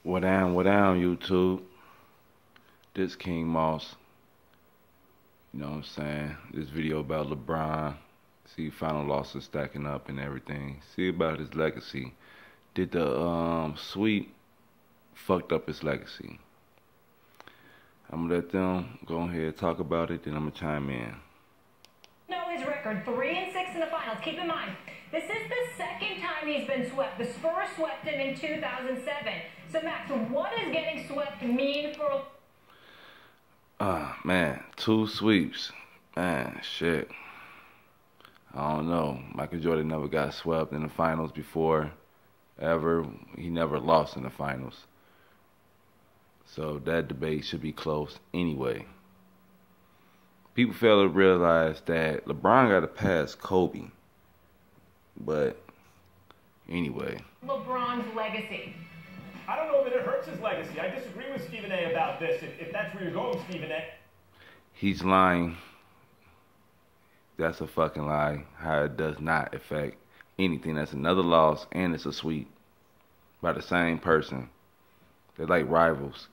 What down, YouTube? This King Moss. You know what I'm saying? This video about LeBron. See final losses stacking up and everything. See about his legacy. Did the sweep fucked up his legacy? I'm gonna let them go ahead and talk about it, then I'm gonna chime in. Know his record, 3-6 in the finals. Keep in mind, this is the second time he's been swept. The Spurs swept him in 2007. So Max, what does getting swept mean for? Man, 2 sweeps. Man, shit. I don't know. Michael Jordan never got swept in the finals before, ever. He never lost in the finals. So that debate should be close anyway. People fail to realize that LeBron got to pass Kobe. But anyway. LeBron's legacy. I don't know that it hurts his legacy. I disagree with Stephen A. about this, if that's where you're going, Stephen A. He's lying. That's a fucking lie. How it does not affect anything. That's another loss, and it's a sweep by the same person. They're like rivals.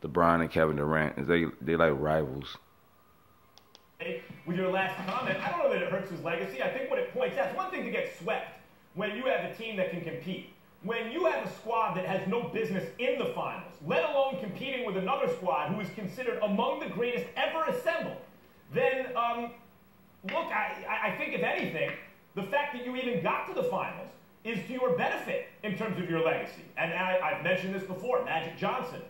LeBron and Kevin Durant, they like rivals. With your last comment, I don't know that it hurts his legacy. I think what it points out, it's one thing to get swept when you have a team that can compete. When you have a squad that has no business in the finals, let alone competing with another squad who is considered among the greatest ever assembled, then, look, I think if anything, the fact that you even got to the finals is to your benefit in terms of your legacy. And I've mentioned this before, Magic Johnson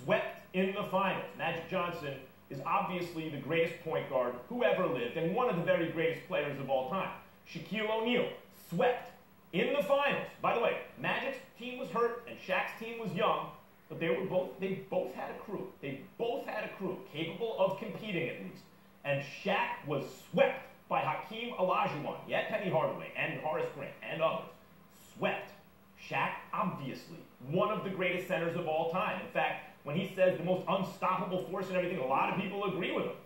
swept in the finals. Magic Johnson is obviously the greatest point guard who ever lived and one of the very greatest players of all time. Shaquille O'Neal swept in the finals. By the way, Magic's team was hurt and Shaq's team was young, but they both had a crew. They both had a crew capable of competing at least. And Shaq was swept by Hakeem Olajuwon, yet Penny Hardaway, and Horace Grant, and others. Swept. Shaq, obviously, one of the greatest centers of all time. In fact, when he says the most unstoppable force and everything, a lot of people agree with him.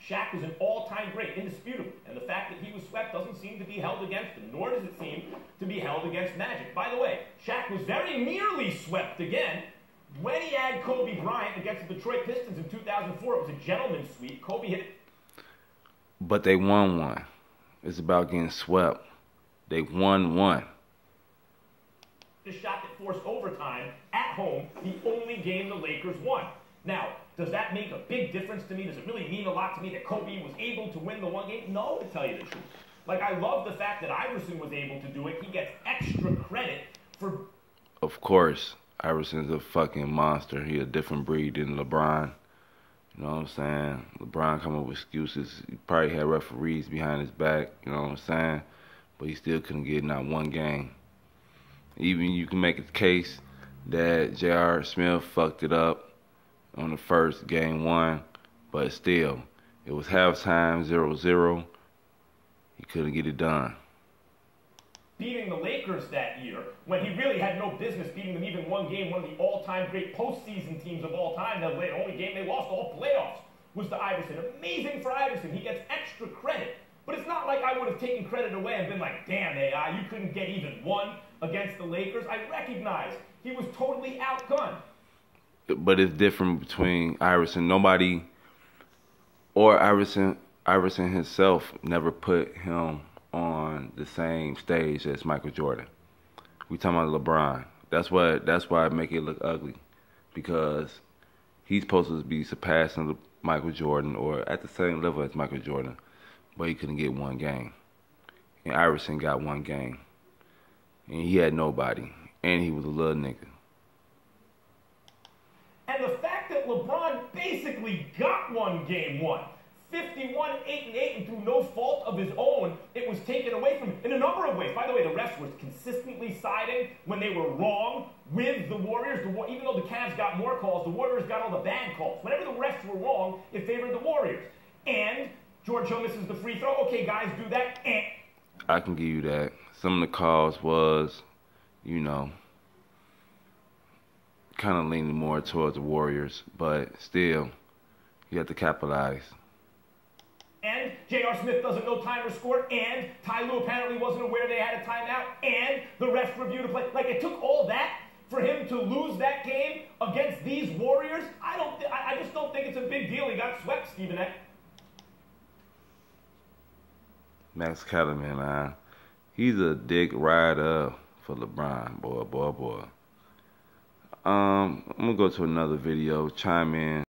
Shaq was an all-time great, indisputably. And the fact that he was swept doesn't seem to be held against him, nor does it seem to be held against Magic. By the way, Shaq was very nearly swept again when he had Kobe Bryant against the Detroit Pistons in 2004. It was a gentleman's sweep. Kobe hit it. But they won one. It's about getting swept. They won one. The shot that forced overtime at home, the only game the Lakers won. Now, does that make a big difference to me? Does it really mean a lot to me that Kobe was able to win the one game? No, to tell you the truth. Like, I love the fact that Iverson was able to do it. He gets extra credit for... Of course, Iverson's a fucking monster. He a different breed than LeBron. You know what I'm saying? LeBron come up with excuses. He probably had referees behind his back. You know what I'm saying? But he still couldn't get not one game. Even you can make a case that J.R. Smith fucked it up on the first game 1, but still, it was halftime 0-0. He couldn't get it done. Beating the Lakers that year, when he really had no business beating them even one game, one of the all-time great postseason teams of all time. The only game they lost all playoffs was to Iverson. Amazing for Iverson. He gets extra credit. But it's not like I would have taken credit away and been like, damn, AI, you couldn't get even one against the Lakers. I recognize he was totally outgunned. But it's different between Iverson. Nobody, or Iverson himself never put him on the same stage as Michael Jordan. We talking about LeBron. That's why I make it look ugly, because he's supposed to be surpassing Michael Jordan or at the same level as Michael Jordan, but he couldn't get one game. And Iverson got one game, and he had nobody, and he was a little nigga. And the fact that LeBron basically got one game 1, 51-8-8, and through no fault of his own, it was taken away from him in a number of ways. By the way, the refs were consistently siding when they were wrong with the Warriors. Even though the Cavs got more calls, the Warriors got all the bad calls. Whenever the refs were wrong, it favored the Warriors. And George Hill misses the free throw. Okay, guys, do that. I can give you that. Some of the calls was, you know, kind of leaning more towards the Warriors, but still, you have to capitalize. And J.R. Smith doesn't know time or score, and Ty Lue apparently wasn't aware they had a timeout, and the refs reviewed the play. Like, it took all that for him to lose that game it's a big deal. He got swept, Stephen A. Max Kellerman, man. He's a dick rider for LeBron, boy. I'm gonna go to another video, chime in.